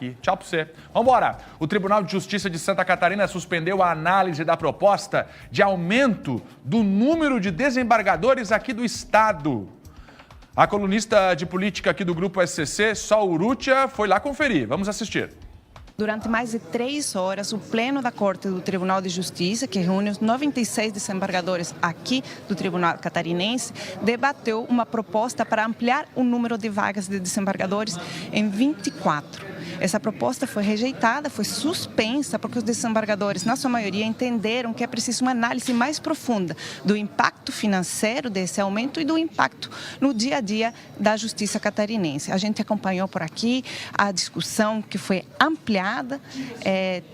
aqui. Tchau pra você. Vambora. O Tribunal de Justiça de Santa Catarina suspendeu a análise da proposta de aumento do número de desembargadores aqui do estado. A colunista de política aqui do Grupo SCC, Sol Urrutia, foi lá conferir. Vamos assistir. Durante mais de 3 horas, o Pleno da Corte do Tribunal de Justiça, que reúne os 96 desembargadores aqui do Tribunal Catarinense, debateu uma proposta para ampliar o número de vagas de desembargadores em 24. Essa proposta foi rejeitada, foi suspensa, porque os desembargadores, na sua maioria, entenderam que é preciso uma análise mais profunda do impacto financeiro desse aumento e do impacto no dia a dia da Justiça catarinense. A gente acompanhou por aqui a discussão que foi ampliada,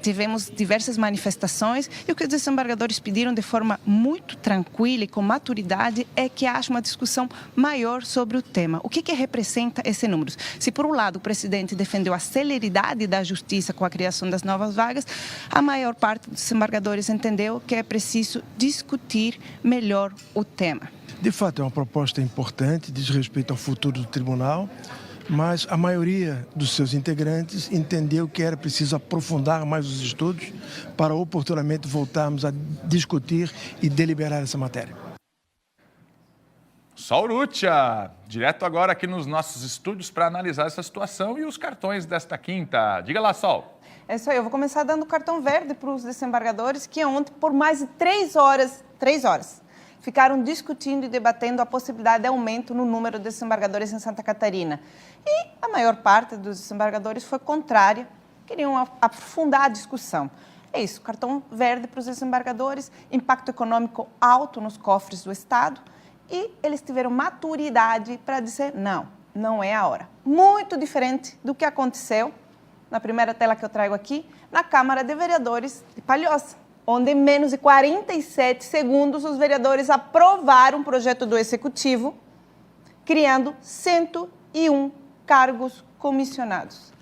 tivemos diversas manifestações e o que os desembargadores pediram de forma muito tranquila e com maturidade é que haja uma discussão maior sobre o tema. O que representa esse número? Se, por um lado, o presidente defendeu a celeridade da justiça com a criação das novas vagas, a maior parte dos desembargadores entendeu que é preciso discutir melhor o tema. De fato, é uma proposta importante, diz respeito ao futuro do tribunal, mas a maioria dos seus integrantes entendeu que era preciso aprofundar mais os estudos para oportunamente voltarmos a discutir e deliberar essa matéria. Sol Urrutia, direto agora aqui nos nossos estúdios para analisar essa situação e os cartões desta quinta. Diga lá, Sol. É isso aí, eu vou começar dando cartão verde para os desembargadores que ontem, por mais de 3 horas, ficaram discutindo e debatendo a possibilidade de aumento no número de desembargadores em Santa Catarina. E a maior parte dos desembargadores foi contrária, queriam aprofundar a discussão. É isso, cartão verde para os desembargadores, impacto econômico alto nos cofres do Estado e eles tiveram maturidade para dizer não é a hora. Muito diferente do que aconteceu na primeira tela que eu trago aqui, na Câmara de Vereadores de Palhoça, onde em menos de 47 segundos os vereadores aprovaram um projeto do Executivo, criando 101 cargos comissionados.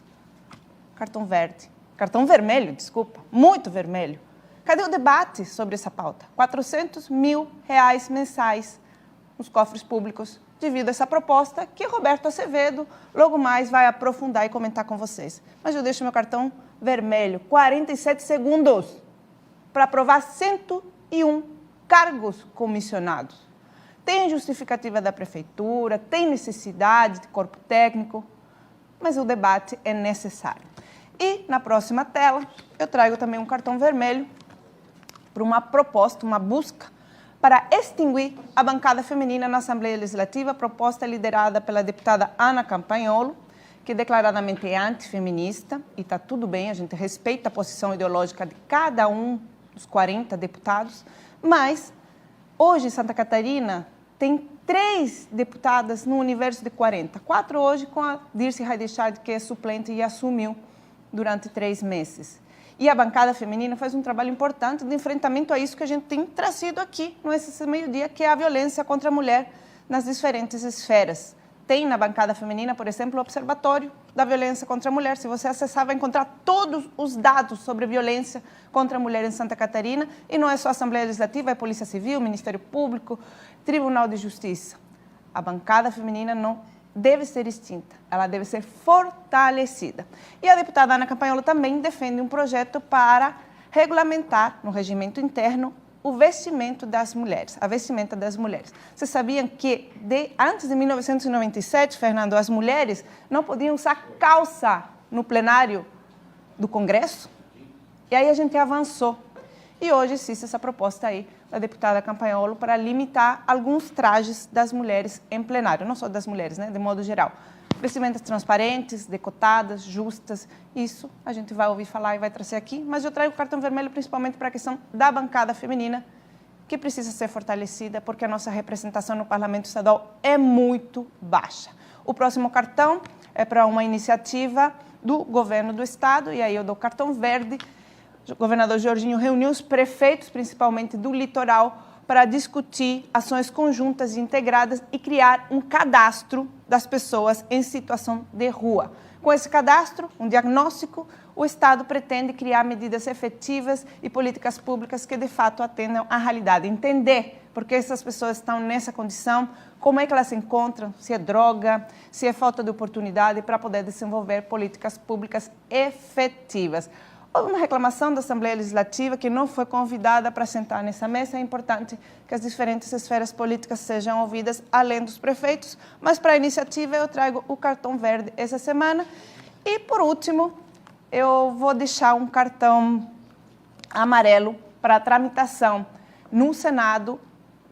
Cartão vermelho, desculpa, muito vermelho. Cadê o debate sobre essa pauta? R$400 mil mensais nos cofres públicos devido a essa proposta que Roberto Azevedo logo mais vai aprofundar e comentar com vocês. Mas eu deixo meu cartão vermelho, 47 segundos para aprovar 101 cargos comissionados. Tem justificativa da prefeitura, tem necessidade de corpo técnico, mas o debate é necessário. E na próxima tela eu trago também um cartão vermelho para uma proposta, uma busca para extinguir a bancada feminina na Assembleia Legislativa, proposta liderada pela deputada Ana Campagnolo, que declaradamente é antifeminista, e está tudo bem, a gente respeita a posição ideológica de cada um dos 40 deputados, mas hoje Santa Catarina tem 3 deputadas no universo de 40, 4 hoje com a Dirce Raidechard, que é suplente e assumiu durante 3 meses. E a bancada feminina faz um trabalho importante de enfrentamento a isso que a gente tem trazido aqui no SCC Meio-Dia, que é a violência contra a mulher nas diferentes esferas. Tem na bancada feminina, por exemplo, o Observatório da Violência contra a Mulher. Se você acessar, vai encontrar todos os dados sobre violência contra a mulher em Santa Catarina. E não é só a Assembleia Legislativa, é Polícia Civil, Ministério Público, Tribunal de Justiça. A bancada feminina não deve ser extinta, ela deve ser fortalecida. E a deputada Ana Campagnolo também defende um projeto para regulamentar no regimento interno o vestimento das mulheres, a vestimenta das mulheres. Vocês sabiam que antes de 1997, Fernando, as mulheres não podiam usar calça no plenário do Congresso? E aí a gente avançou. E hoje existe essa proposta aí da deputada Campagnolo para limitar alguns trajes das mulheres em plenário, não só das mulheres, né, de modo geral. Vestimentas transparentes, decotadas, justas, isso a gente vai ouvir falar e vai trazer aqui, mas eu trago o cartão vermelho principalmente para a questão da bancada feminina, que precisa ser fortalecida porque a nossa representação no Parlamento Estadual é muito baixa. O próximo cartão é para uma iniciativa do governo do Estado, e aí eu dou cartão verde. O governador Jorginho reuniu os prefeitos, principalmente do litoral, para discutir ações conjuntas e integradas e criar um cadastro das pessoas em situação de rua. Com esse cadastro, um diagnóstico, o Estado pretende criar medidas efetivas e políticas públicas que, de fato, atendam à realidade. Entender por que essas pessoas estão nessa condição, como é que elas se encontram, se é droga, se é falta de oportunidade para poder desenvolver políticas públicas efetivas. Houve uma reclamação da Assembleia Legislativa que não foi convidada para sentar nessa mesa. É importante que as diferentes esferas políticas sejam ouvidas, além dos prefeitos, mas para a iniciativa eu trago o cartão verde essa semana. E, por último, eu vou deixar um cartão amarelo para a tramitação no Senado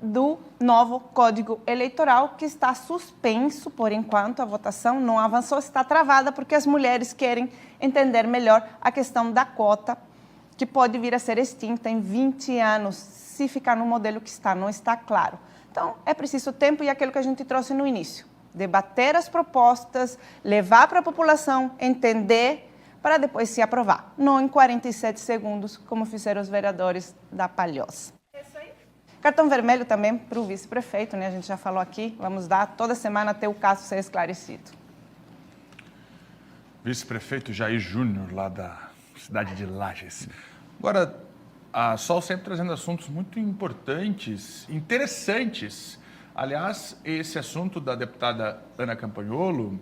do novo Código Eleitoral, que está suspenso por enquanto, a votação não avançou, está travada porque as mulheres querem entender melhor a questão da cota, que pode vir a ser extinta em 20 anos, se ficar no modelo que está, não está claro. Então, é preciso tempo e aquilo que a gente trouxe no início, debater as propostas, levar para a população, entender, para depois se aprovar, não em 47 segundos, como fizeram os vereadores da Palhoça. Cartão vermelho também para o vice-prefeito, né? A gente já falou aqui, vamos dar toda semana até o caso ser esclarecido. Vice-prefeito Jair Júnior, lá da cidade de Lages. Agora, a Sol sempre trazendo assuntos muito importantes, interessantes. Aliás, esse assunto da deputada Ana Campagnolo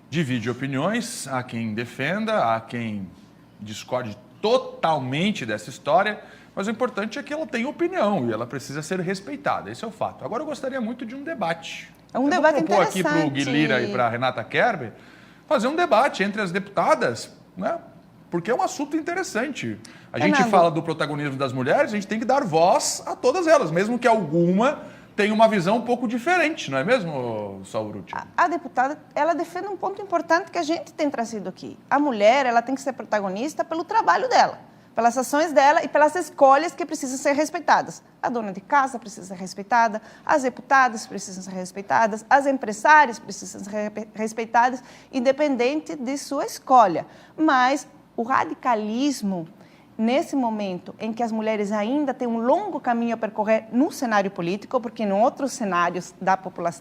divide opiniões, há quem defenda, há quem discorde totalmente dessa história, mas o importante é que ela tem opinião e ela precisa ser respeitada, esse é o fato. Agora eu gostaria muito de um debate. É um debate interessante. Eu vou propor aqui para o Gui Lira e para a Renata Kerber fazer um debate entre as deputadas, né? Porque é um assunto interessante. A gente fala do protagonismo das mulheres, a gente tem que dar voz a todas elas, mesmo que alguma tenha uma visão um pouco diferente, não é mesmo, Saurucci? A deputada, ela defende um ponto importante que a gente tem trazido aqui. A mulher, ela tem que ser protagonista pelo trabalho dela, pelas ações dela e pelas escolhas que precisam ser respeitadas. A dona de casa precisa ser respeitada, as deputadas precisam ser respeitadas, as empresárias precisam ser respeitadas, independente de sua escolha. Mas o radicalismo, nesse momento em que as mulheres ainda têm um longo caminho a percorrer no cenário político, porque em outros cenários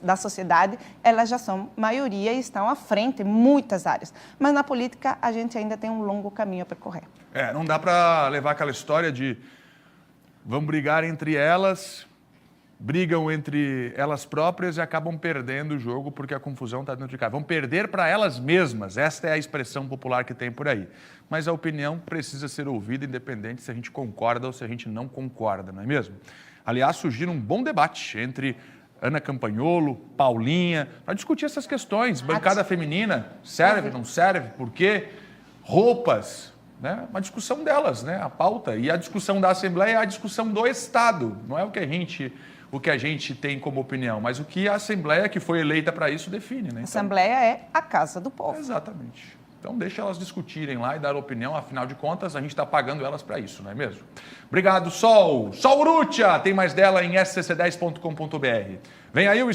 da sociedade, elas já são maioria e estão à frente em muitas áreas. Mas na política, a gente ainda tem um longo caminho a percorrer. Não dá para levar aquela história de vão brigar entre elas, brigam entre elas próprias e acabam perdendo o jogo porque a confusão está dentro de casa. Vão perder para elas mesmas, esta é a expressão popular que tem por aí. Mas a opinião precisa ser ouvida, independente se a gente concorda ou se a gente não concorda, não é mesmo? Aliás, surgiu um bom debate entre Ana Campagnolo, Paulinha, para discutir essas questões. Bancada feminina, serve, não serve, por quê? Roupas, né? Uma discussão delas, né? A pauta. E a discussão da Assembleia é a discussão do Estado, não é o que a gente tem como opinião, mas o que a Assembleia, que foi eleita para isso, define. Né? Então, a Assembleia é a casa do povo. Exatamente. Então, deixa elas discutirem lá e dar opinião, afinal de contas, a gente está pagando elas para isso, não é mesmo? Obrigado, Sol. Saurucci, tem mais dela em scc10.com.br. Vem aí o